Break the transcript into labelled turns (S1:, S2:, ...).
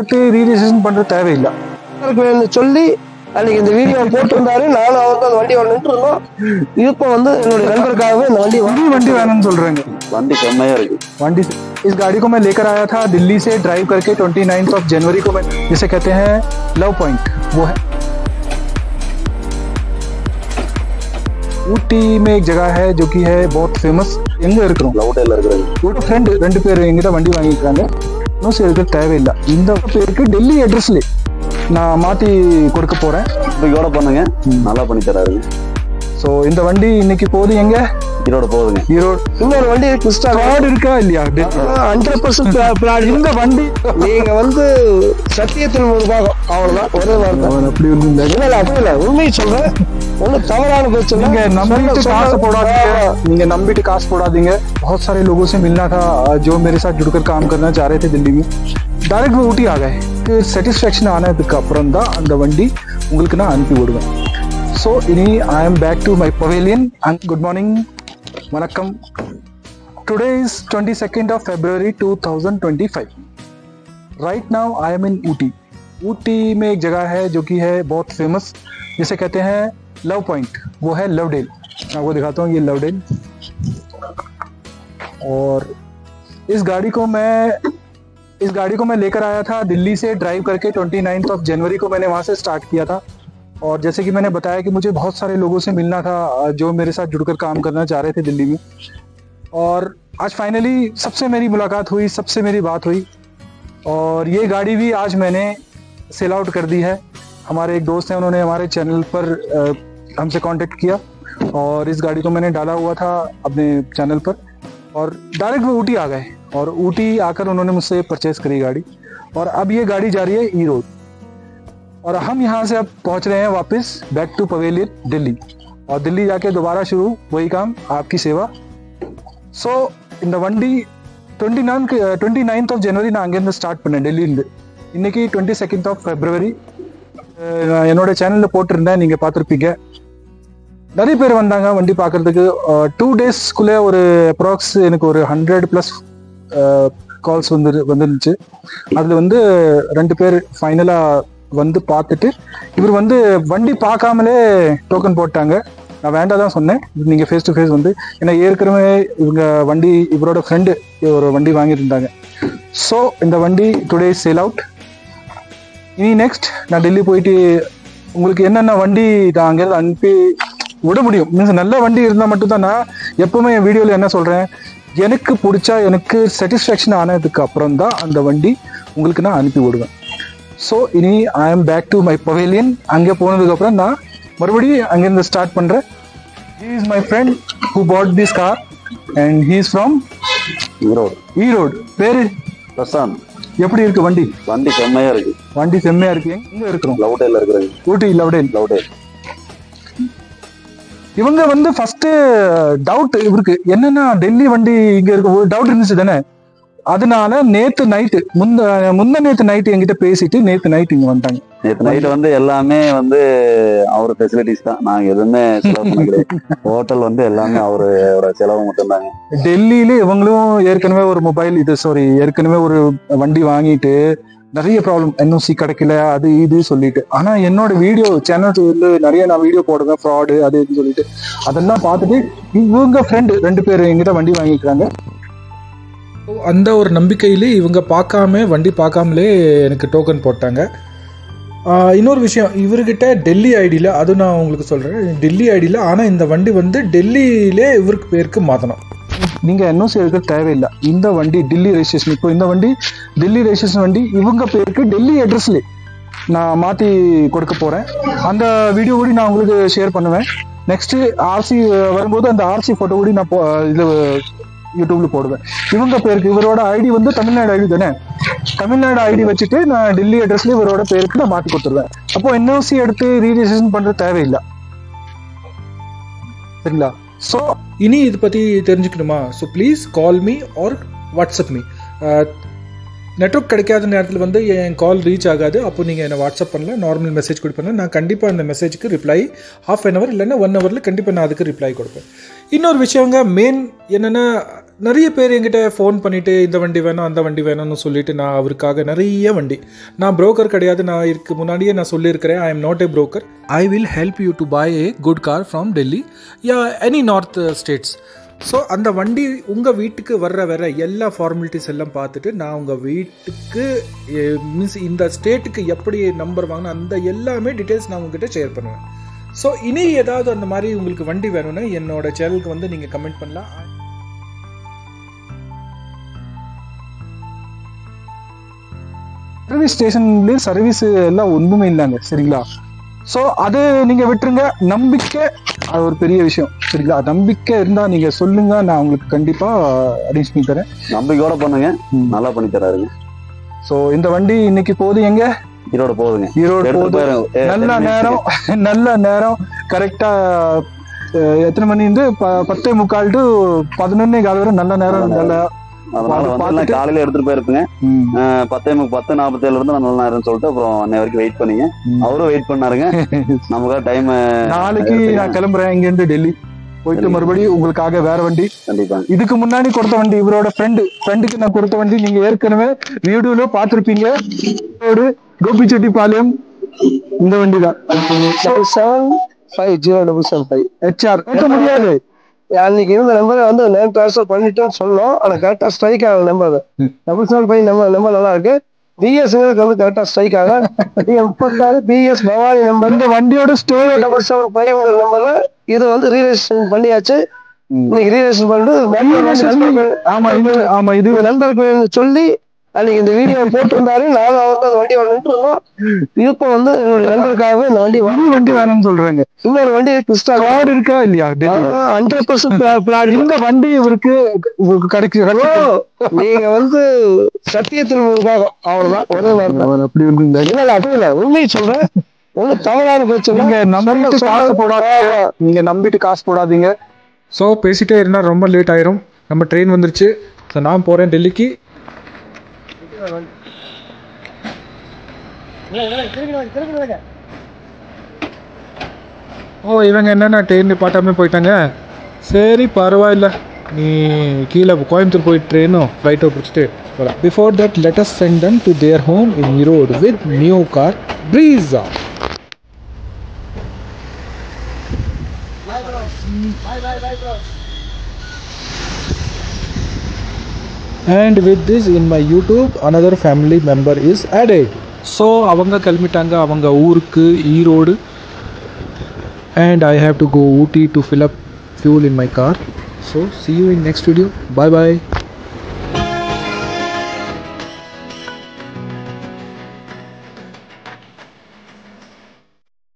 S1: ரீரிஜிஸ்ட்ரேஷன் பண்ற தேவையில்லை
S2: சொல்லி அன்னைக்கு இந்த வீடியோ போட்டிருந்தாரு. நானும் அவருக்கு அந்த வண்டி நின்று இருந்தோம். இப்போ வந்து என்னுடைய நண்பருக்காகவே இந்த
S1: वंडी வேணும்னு சொல்றாங்க.
S3: वंडी செம்மையா இருக்கு.
S1: वंडी इस गाड़ी को मैं लेकर आया था दिल्ली से ड्राइव करके 29 जनवरी को। मैं जिसे कहते हैं लव पॉइंट, वो है ஊட்டி में एक जगह है जो कि है बहुत फेमस. எங்க இருக்கிறோம்?
S3: லவுடேல இருக்கிறாங்க.
S1: ஒரு ஃப்ரெண்ட் ரெண்டு பேர் எங்கிட்ட வண்டி வாங்கிக்கிறாங்க. இன்னும் சில தேவையில்லை. இந்த பேருக்கு டெல்லி அட்ரஸ்ல நான் மாத்தி கொடுக்க போறேன்.
S3: இதோட பண்ணுங்க, நல்லா பண்ணி தராருங்க.
S1: ஸோ இந்த வண்டி இன்னைக்கு போகுது எங்க?
S3: ஈரோடு போகுதுங்க.
S1: ஈரோடு.
S2: இன்னொரு வண்டி
S1: பிளாட் இருக்கா இல்லையா?
S2: 100% இந்த வண்டி நீங்க வந்து சத்தியத்தின் ஒரு பாகம், அவ்வளவுதான். ஒரே வார்த்தை.
S1: அப்படி ஒண்ணு
S2: இல்ல அப்படி இல்ல, உண்மையை சொல்றேன். ஒன்னும் தவறான பிரச்சனை.
S1: நீங்க நம்பிட்டு காசு போடாதீங்க. நீங்க நம்பிட்டு காசு போடாதீங்க. बहुत सारे लोगों से मिलना था जो मेरे साथ जुड़कर काम करना चाह रहे थे दिल्ली में. डायरेक्ट वो ஊட்டி आ गए. satisfaction ஆனதுக்கு அப்புறம் தான் அந்த வண்டி உங்களுக்கு நான் அனுப்பி விடுவேன். ஸோ இனி I am back to my pavilion. Good morning, வணக்கம். Today is 22nd of February 2025. Right now I am in Ooty. Ooty में एक जगह है जो कि है बहुत फेमस, जिसे कहते हैं लव पॉइंट. वो है लवडेल. मैं आपको दिखाता हूँ, ये लवडेल. और इस गाड़ी को मैं लेकर आया था दिल्ली से ड्राइव करके 29 जनवरी को. मैंने वहाँ से स्टार्ट किया था. और जैसे कि मैंने बताया कि मुझे बहुत सारे लोगों से मिलना था जो मेरे साथ जुड़कर काम करना चाह रहे थे दिल्ली में. और आज फाइनली सबसे मेरी मुलाकात हुई, सबसे मेरी बात हुई. और ये गाड़ी भी आज मैंने सेल आउट कर दी है. हमारे एक दोस्त हैं, उन्होंने हमारे चैनल पर हमसे कांटेक्ट किया और इस गाड़ी को मैंने डाला हुआ था अपने चैनल पर. और डायरेक्ट वो ऊटी आ गए और ऊटी आकर उन्होंने मुझसे परचेस करी गाड़ी. और अब ये गाड़ी जा रही है ईरोड. और हम यहाँ से अब पहुँच रहे हैं वापस बैक टू पवेलियन दिल्ली. और दिल्ली जाके दोबारा शुरू वही काम, आपकी सेवा. ஸோ இந்த வண்டி 29th ஜனவரி நான் அங்கேருந்து ஸ்டார்ட் பண்ணேன், டெல்லியிலேருந்து. இன்னைக்கு 22nd February. நான் என்னோட சேனலில் போட்டிருந்தேன், நீங்கள் பார்த்துருப்பீங்க. நிறைய பேர் வந்தாங்க வண்டி பார்க்கறதுக்கு. 2 daysக்குள்ளே ஒரு அப்ராக்ஸ் எனக்கு ஒரு 100+ கால்ஸ் வந்துருந்துச்சு. அதில் வந்து 2 பேர் ஃபைனலாக வந்து பார்த்துட்டு இவர் வந்து வண்டி பார்க்காமலே டோக்கன் போட்டாங்க. நான் வேண்டாம் தான் சொன்னேன். நீங்கள் ஃபேஸ் டு ஃபேஸ் வந்து, ஏன்னா ஏற்கனவே இவங்க வண்டி, இவரோட ஃப்ரெண்டு ஒரு வண்டி வாங்கியிருந்தாங்க. ஸோ இந்த வண்டி டுடே சேல் அவுட். இனி நெக்ஸ்ட் நான் டெல்லி போயிட்டு உங்களுக்கு என்னென்ன வண்டி நான் அங்கேருந்து அனுப்பி விட முடியும். மீன்ஸ் நல்ல வண்டி இருந்தால் மட்டும்தான். நான் எப்போவுமே என் வீடியோவில் என்ன சொல்கிறேன், எனக்கு பிடிச்சா, எனக்கு சாட்டிஸ்ஃபேக்ஷன் ஆனதுக்கு அப்புறம் தான் அந்த வண்டி உங்களுக்கு நான் அனுப்பி விடுவேன். ஸோ இனி I am back to my pavilion. அங்கே போனதுக்கப்புறம் நான் மறுபடியும் அங்கேருந்து ஸ்டார்ட் பண்ணுறேன். He is my friend who bought this car and he is from Erode. பேரு
S3: பிரசாந்த்.
S1: எப்படி இருக்கு வண்டி?
S3: வண்டி செம்மையா இருக்கு.
S1: வண்டி செம்மையா இருக்கு. எங்க இருக்கிறோம்?
S3: லவுடேல இருக்கிறாங்க.
S1: ஊட்டி லவுடேல். இவங்க வந்து ஃபர்ஸ்ட் டவுட் இவருக்கு என்னன்னா, டெல்லி வண்டி இங்க இருக்கு ஒரு டவுட் இருந்துச்சு தானே. அதனால நேத்து நைட்டு நேத்து நைட்டு என்கிட்ட பேசிட்டு நேத்து நைட் இங்க வந்தாங்க.
S3: நேத்து நைட் வந்து எல்லாமே வந்து அவரு ஃபெசிலிட்டிஸ் தான். நாங்க எதுவுமே செலவு பண்ண கிடையாது. ஹோட்டல் வந்து எல்லாமே அவரோட செலவு மட்டும்தாங்க.
S1: டெல்லியில இவங்களும் ஏற்கனவே ஒரு வண்டி வாங்கிட்டு நிறைய ப்ராப்ளம், என்ஓசி கிடைக்கல, அது இது சொல்லிட்டு. ஆனா என்னோட வீடியோ சேனல் நிறைய நான் வீடியோ போடுவேன், ஃப்ராடு அது இதுன்னு சொல்லிட்டு. அதெல்லாம் பார்த்துட்டு இவங்க ஃப்ரெண்டு 2 பேர் எங்கிட்ட வண்டி வாங்கிக்கிறாங்க.
S4: அந்த ஒரு நம்பிக்கையிலே இவங்க வண்டி பார்க்காமலே எனக்கு டோக்கன் போட்டாங்க. இன்னொரு விஷயம், இவர்கிட்ட டெல்லி ஐடியில், அது நான் உங்களுக்கு சொல்கிறேன், டெல்லி ஐடியில். ஆனால் இந்த வண்டி வந்து டெல்லியிலே இவருக்கு பேருக்கு மாற்றணும்.
S1: நீங்கள் என்ஓசி எடுக்க தேவையில்லை. இந்த வண்டி டெல்லி ரெஜிஸ்ட்ரேஷன். இப்போ இந்த வண்டி டெல்லி ரெஜிஸ்ட்ரேஷன் வண்டி. இவங்க பேருக்கு டெல்லி அட்ரஸ்ல நான் மாற்றி கொடுக்க போகிறேன். அந்த வீடியோ கூட நான் உங்களுக்கு ஷேர் பண்ணுவேன். நெக்ஸ்ட்டு ஆர்சி வரும்போது அந்த ஆர்சி ஃபோட்டோ கூட நான் இதில் யூடியூப்ல போடுவேன். இவங்க பேருக்கு, இவரோட ஐடி வந்து தமிழ்நாடு ஐடி தானே. தமிழ்நாடு ஐடி வச்சுட்டு நான் டெல்லி அட்ரஸ்ல இவரோட பேருக்கு நான் மாற்றி கொடுத்துருவேன். அப்போ என்ஓசி எடுத்து ரீரிஜிஸ்ட்ரேஷன் பண்றது தேவையில்லை, சரிங்களா? ஸோ
S4: இனி இது பற்றி தெரிஞ்சுக்கணுமா? So please call me or WhatsApp me. Network கிடைக்காத நேரத்தில் வந்து என் கால் ரீச் ஆகாது. அப்போ நீங்கள் என்னை வாட்ஸ்அப் பண்ணல, நார்மல் மெசேஜ் கொடுப்பேன். நான் கண்டிப்பாக அந்த மெசேஜுக்கு ரிப்ளை ½ an hour இல்லைன்னா 1 hourல கண்டிப்பாக நான் அதுக்கு ரிப்ளை கொடுப்பேன். இன்னொரு விஷயங்க மெயின் என்னென்னா, நிறைய பேர் என்கிட்ட ஃபோன் பண்ணிவிட்டு இந்த வண்டி வேணும் அந்த வண்டி வேணும்னு சொல்லிவிட்டு நான் அவருக்காக நிறைய வண்டி, நான் புரோக்கர் கிடையாது, நான் இதுக்கு முன்னாடியே நான் சொல்லியிருக்கிறேன், I am not a broker. I will help you to buy a good car from Delhi யா எனி நார்த் ஸ்டேட்ஸ். ஸோ அந்த வண்டி உங்கள் வீட்டுக்கு வர எல்லா ஃபார்மாலிட்டிஸ் எல்லாம் பார்த்துட்டு நான் உங்கள் வீட்டுக்கு மீன்ஸ் இந்த ஸ்டேட்டுக்கு எப்படி நம்பர் வாங்கினா அந்த எல்லாமே டீட்டெயில்ஸ் நான் உங்ககிட்ட ஷேர் பண்ணுவேன். ஸோ இனி ஏதாவது அந்த மாதிரி உங்களுக்கு வண்டி வேணும்னா என்னோட சேனலுக்கு வந்து நீங்கள் கமெண்ட் பண்ணலாம்.
S1: சர்வீஸ் ஸ்டேஷன்லேயே சர்வீஸ் எல்லாம் ஒன்றுமே இல்லைங்க, சரிங்களா? ஸோ அது நீங்கள் விட்டுருங்க. நம்பிக்கை அது ஒரு பெரிய விஷயம், சரிங்களா? நம்பிக்கை இருந்தால் நீங்கள் சொல்லுங்க, நான் உங்களுக்கு கண்டிப்பாக அரேஞ்ச் பண்ணி தரேன்.
S3: நம்பிக்கையோட பண்ணுங்க, நல்லா பண்ணி தராருங்க.
S1: ஸோ இந்த வண்டி இன்னைக்கு போகுது எங்க?
S3: ஈரோடு போகுதுங்க.
S1: ஈரோடு போகுது. நல்ல நேரம் கரெக்டாக எத்தனை மணி இருந்து 10:45 to 11:15 வரை நல்ல நேரம். நல்ல
S3: அதனால காலையில எடுத்துட்டு போயிருப்பேங்க. 10:47 இருந்து நல்ல நேரம் சொல்லிட்டு அப்புறம் அன்னை வரைக்கும் வெயிட் பண்ணீங்க. அவரும் வெயிட் பண்ணாருங்க. நமக்காக டைம்.
S1: நாளைக்கு நான் கிளம்புறேன் இங்க இருந்து டெல்லி போயிட்டு மறுபடியும் உங்களுக்காக வேற வண்டி.
S3: கண்டிப்பா
S1: இதுக்கு முன்னாடி கொடுத்த வண்டி இவரோட ஃப்ரெண்டுக்கு நான் கொடுத்த வண்டி நீங்க ஏற்கனவே வீடியோல பாத்திருப்பீங்க. கோபிச்செட்டிப்பாளையம் இந்த வண்டி தான்
S2: 75075
S1: HR. கேட்க முடியாது.
S2: அன்னைக்கு இருந்த நம்பரை வந்து நேம் ட்ரான்ஸ்ஃபர் பண்ணிட்டோம்னு சொன்னோம். ஆனால் கரெக்டாக ஸ்ட்ரைக் ஆகல நம்பர். 775 நம்பர் நல்லா இருக்கு. பிஎஸ்ங்களுக்கு வந்து கரெக்டாக ஸ்ட்ரைக் ஆக 36 பிஎஸ் பவானி நம்பர். இந்த வண்டியோட ஸ்டோரி 775 நம்பர்ல இது வந்து ரீரெஜிஸ்ட்ரேஷன் பண்ணியாச்சு. இன்னைக்கு ரீரெஜிஸ்ட்ரேஷன் பண்ணிட்டு ஆமா இது நண்பருக்கு சொல்லி அன்னைக்கு இந்த வீடியோ போட்டிருந்தாரு. நானும் அவருக்கு அந்த வண்டி வந்துட்டு இருந்தோம். இப்போ வந்து என்னுடைய நண்பருக்காகவே இந்த வண்டி வேணும்னு சொல்றாங்க. இன்னொரு வண்டி கிறிஸ்டா கார்டு இருக்கா இல்லையா? 100% இந்த வண்டி இவருக்கு கிடைக்கும். நீங்க வந்து சத்தியத்தில் அவ்வளவுதான் ஒரே நேரம் அப்படி இல்ல அப்படி இல்ல உண்மையை சொல்றேன். ஒண்ணு தவறான பிரச்சனை. நீங்க நம்பிட்டு காசு போடாதீங்க.
S4: ஸோ பேசிட்டே இருந்தால் ரொம்ப லேட் ஆயிரும். நம்ம ட்ரெயின் வந்துருச்சு. ஸோ நான் போகிறேன் டெல்லிக்கு. இவங்க என்னென்ன ட்ரெயின் பாட்டாமே போயிட்டாங்க. சரி பரவாயில்ல, நீ கீழே கோயம்புத்தூர் போயிட்டு ட்ரெயினும் ஃப்ளைட்டோ பிடிச்சிட்டு போகலாம். Before that let us send them to their home in Erode with new car Brezza. And with this in my YouTube another family member is added. So avanga kalmitanga avanga ஊருக்கு Erode, and I have to go Ooty to fill up fuel in my car. So see you in next video. Bye bye.